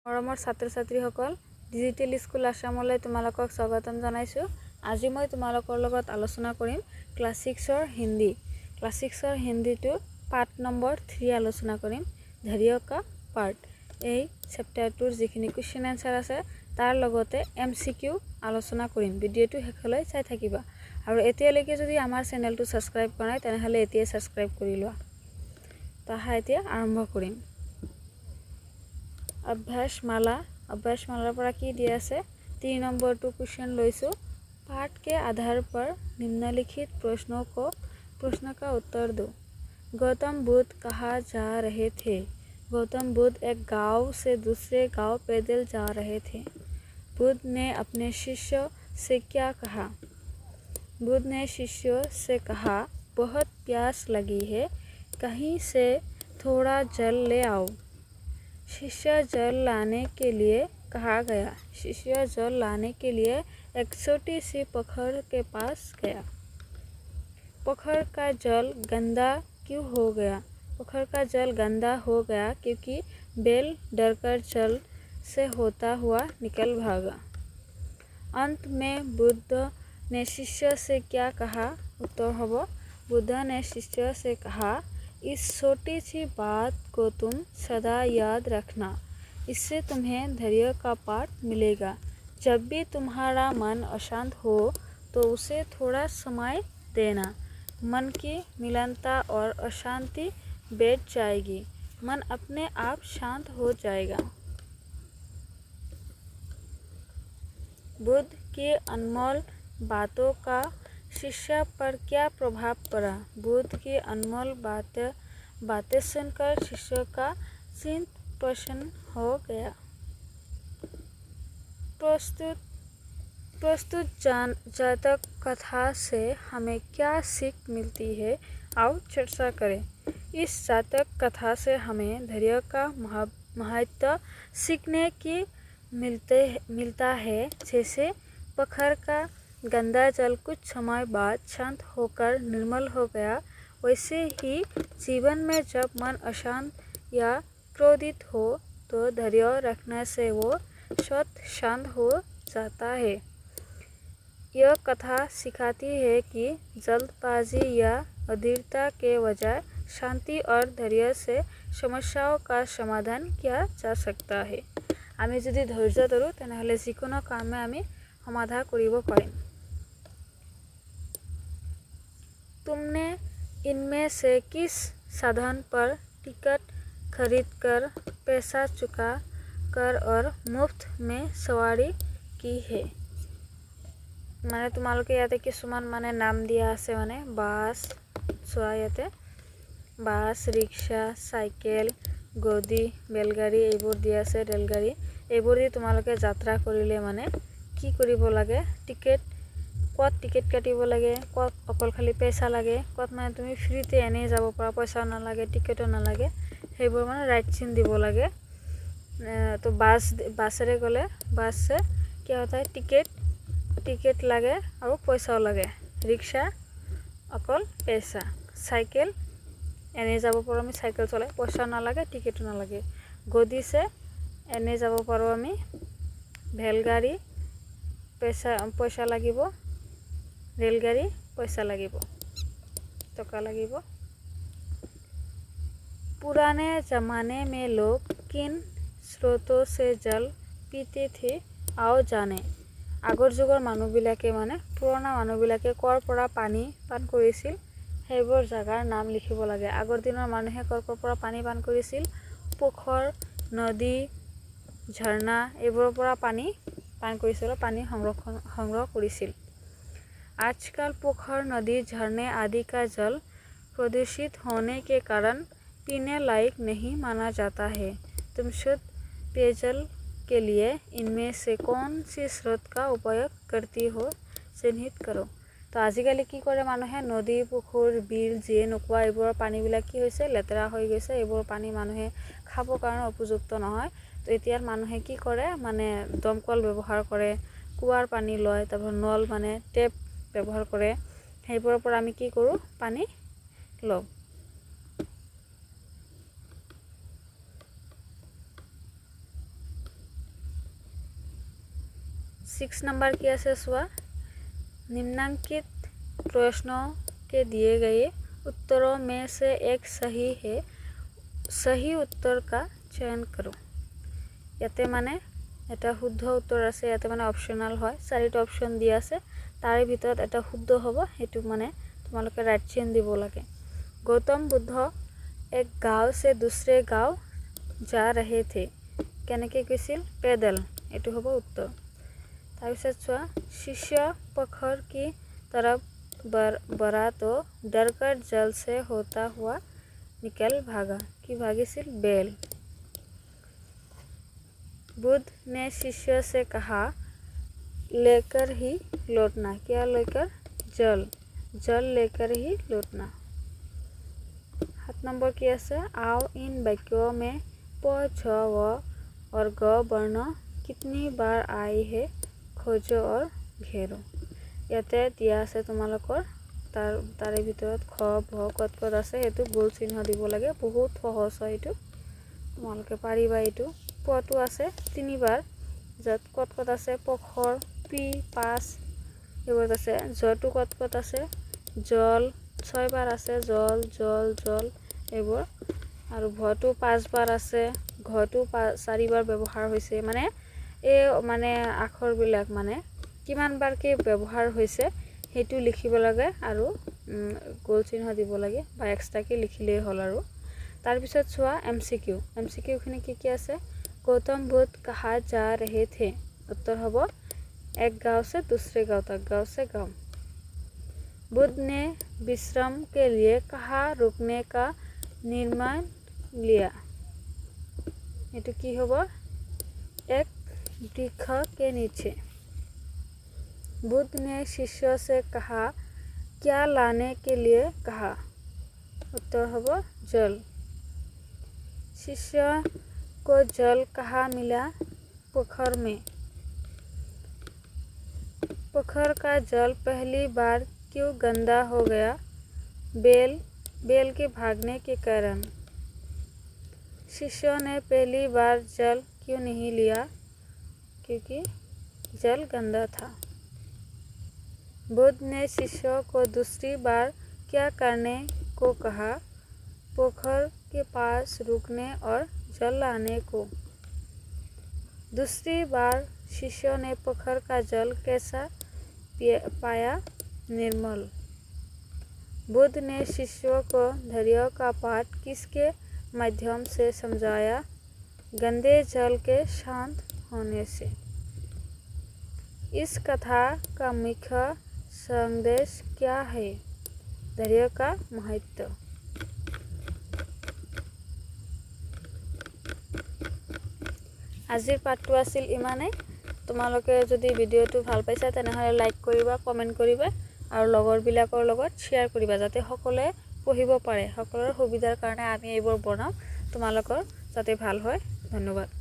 মৰমৰ ছাত্ৰ-ছাত্ৰীসকল, digital school আসামলৈ তোমালোকক স্বাগতম জনাইছোঁ। আজি মই তোমালোকৰ লগত আলোচনা কৰিম ক্লাছ 6ৰ হিন্দী। ক্লাছ 6ৰ হিন্দীটো পাৰ্ট নম্বৰ 3 আলোচনা কৰিম, ধৈৰ্য কা পাৰ্ট। এই চেপ্টাৰটোৰ যিখিনি কুৱেশ্যন এনসাৰ আছে তাৰ লগতে MCQ আলোচনা কৰিম। ভিডিঅ'টো শেষলৈ চাই থাকিবা। আৰু এতিয়ালৈকে যদি আমাৰ চেনেলটো ছাবস্ক্ৰাইব কৰা নাই তেনেহ'লে এতিয়াই ছাবস্ক্ৰাইব কৰি লোৱা। তাহা এতিয়া আৰম্ভ কৰিম। अभ्यासमाला पर की दिया আছে 3 नंबर टू क्वेश्चन लैसो। पाठ के आधार पर निम्नलिखित प्रश्न का उत्तर दो। गौतम बुद्ध कहाँ जा रहे थे? गौतम बुद्ध एक गांव से दूसरे गांव पैदल जा रहे थे। बुद्ध ने अपने शिष्य से क्या कहा? बुद्ध ने शिष्य से कहा, बहुत प्यास लगी है, कहीं से थोड़ा जल ले आओ। शिष्य जल लाने के लिए कहा गया। शिष्य जल लाने के लिए एक छोटी सी पोखर के पास गया। पोखर का जल गंदा क्यों हो गया? पोखर का जल गंदा हो गया क्योंकि बैल डरकर जल से होता हुआ निकल भागा। अंत में बुद्ध ने शिष्य से क्या कहा? उत्तर होगा, बुद्ध ने शिष्य से कहा, इस छोटी सी बात को तुम सदा याद रखना, इससे तुम्हें धैर्य का पाठ मिलेगा। जब भी तुम्हारा मन अशांत हो तो उसे थोड़ा समय देना, मन की मिलनता और अशांति बैठ जाएगी, मन अपने आप शांत हो जाएगा। बुद्ध की अनमोल बातों का शिष्य पर क्या प्रभाव पड़ा? बुद्ध की अनमोल बातें सुनकर शिष्य का चित्त प्रसन्न हो गया। प्रस्तुत जातक कथा से हमें क्या सीख मिलती है? आओ चर्चा करें। इस जातक कथा से हमें धैर्य का महत्व सीखने की मिलता है। जैसे पोखर का गंदा जल कुछ समय बाद शांत होकर निर्मल हो गया, वैसे ही जीवन में जब मन अशांत या क्रोधित हो तो धैर्य रखने से वो स्वतः शांत हो जाता है। यह कथा सिखाती है कि जल्दबाजी या अधीरता के बजाय शांति और धैर्य से समस्याओं का समाधान किया जा सकता है। आमी यदि धैर्य धरो तेनहले जिकोनो कामे आमी समाधान करिब पारिम। तुमने इनमें से किस साधन पर टिकट खरीदकर पैसा चुका कर और मुफ्त में सवारी की है? माने तुम्हालोके याते किछुमान माने नाम दिया आछे, माने बास, चोआ याते बास, रिक्शा, साइकेल, गदी, बेलगाड़ी एबोर दिया आछे, रेलगाड़ी एबोर दि तुम्हालोके यात्रा करिले माने की करिब लागे? टिकेट कत टिकेट काटिब लागे, कत अकल खाली पैसा लागे, कत माने तुमी फ्रीते एने जाब पारा, पैसा नालागे, टिकेटो नालागे, সেইবোৰ মানে राइट चिन দিব লাগে। तो बासेरे गले बास से क्या होता है, टिकेट लागे और पैसाओ लागे। रिक्शा अकल पैसा, साइकेल एने যাব पारो आमी साइकेल चलाई, पैसा नालागे, टिकेटो नालागे। गदी से एने যাব पारो आमी, रेलगाड़ी पैसा लागिब, रेलगाड़ी पैसा लागिब, टका लागिब। पुराने ज़माने में लोग किन स्रोतों से जल पीते थे? आओ जाने। आगर जुगर मानुहबिलाके माने पुराना मानुहबिलाके কৰ পৰা पानी पान কৰিছিল সেইবোৰ জাগাৰ नाम लिखिब लागे। आगर दिনৰ मानुहे কৰ পৰা पानी पान কৰিছিল? पोखर, नदी, झरना এইবোৰৰ পৰা पानी पान কৰিছিল, पानी संग्रह কৰিছিল। आजकल पोखर, नदी, झरने आदि का जल प्रदूषित होने के कारण पीने लायक नहीं माना जाता है। तुम शुद्ध पेयजल के लिए इनमें से कौन सी स्रोत का उपयोग करती हो, चिन्हित करो। तो आजिकाली की करे मानुहे नदी, पुखुर, बिल जिए नोकोवा एबोर पानीबिलाक की होइसे लेतेरा हो गइसे, एबोर पानी मानुहे खाबो कारण उपयुक्त নহয়। तो एतियार मानुहे की करे माने दमकल व्यवहार करे, कुआर पानी लय, तारपर नल माने टेप व्यवहार करे, সেইবোৰৰ পৰা আমি কি কৰো পানী লওঁ। 6 नंबर की আছে চোৱা निम्नांकित प्रश्नों के दिए गए उत्तरों में से एक सही है सही उत्तर का चयन करो याते माने এটা শুদ্ধ উত্তৰ আছে ইয়াতে মানে অপচনাল হয় চাৰিটা অপচন দিয়া আছে তাৰে ভিতৰত এটা শুদ্ধ হ'ব হেতু মানে তোমালোকে ৰাইট চিন দিব লাগে गौतम बुद्ध एक गांव से दूसरे गांव जा रहे थे কেনেকৈ গৈছিল पैदल এটো হ'ব উত্তৰ তাৰপিছত চোৱা शिष्य पोखर की तरफ बढ़ा तो डरकर जल से होता हुआ निकल भागा कि भागिছিল बैल बुद्ध ने शिष्य से कहा लेकर ही लौटना क्या लेकर जल लेकर ही लौटना 7 नंबर की আছে आओ इन वाक्यों में प छ व और ग वर्ण कितनी बार आई है खोजो और घेरो ইয়াতে দিয়া আছে তোমালোকৰ তাৰে ভিতৰত খ ভ কত কত আছে এটো গোল চিহ্ন দিব লাগে বহুত সহজ হয় এটো তোমালোকে পাৰিবা এটো পটো আছে তিনিবাৰ যত কত কত আছে পখৰ পি পাঁচ এবোৰ আছে জটো কত কত আছে জল 6 বাৰ আছে জল জল জল এবোৰ আৰু ভটো 5 বাৰ আছে ঘটো 4 বাৰ ব্যৱহাৰ হৈছে মানে এই মানে আখৰ বিলাক মানে কিমান বাৰ কে ব্যৱহাৰ হৈছে হেতু লিখিব লাগে আৰু গোল চিহ্ন দিব লাগে বা এক্সট্ৰা কে লিখিলেই হল আৰু তাৰ পিছত চোৱা এমসিকিউ খিনি কি আছে गौतम बुद्ध कहाँ जा रहे थे उत्तर होबो एक गांव से दूसरे गांव तक गांव से गांव बुद्ध ने विश्राम के लिए कहाँ रुकने का निर्णय लिया एटु की होबो एक वृक्ष के नीचे बुद्ध ने शिष्य से कहा क्या लाने के लिए कहा उत्तर होबो जल शिष्य को जल कहाँ मिला पोखर में पोखर का जल पहली बार क्यों गंदा हो गया बैल के भागने के कारण शिष्यों ने पहली बार जल क्यों नहीं लिया क्योंकि जल गंदा था बुद्ध ने शिष्यों को दूसरी बार क्या करने को कहा पोखर के पास रुकने और जल लाने को दूसरी बार शिष्यों ने पोखर का जल कैसा पाया निर्मल बुद्ध ने शिष्यों को धैर्य का पाठ किसके माध्यम से समझाया गंदे जल के शांत होने से इस कथा का मुख्य संदेश क्या है धैर्य का महत्व আজিৰ পাঠটো আছিল ইমানে তোমালোকে যদি ভিডিওটো ভাল পাইছা তেনেহলে লাইক কৰিবা কমেন্ট কৰিবা আৰু লগৰ বিলাকৰ লগত শেয়াৰ কৰিবা যাতে সকলোৱে পঢ়িব পাৰে সকলোৰ সুবিধাৰ কাৰণে আমি এইবোৰ বনাও তোমালোকৰ যাতে ভাল হয় ধন্যবাদ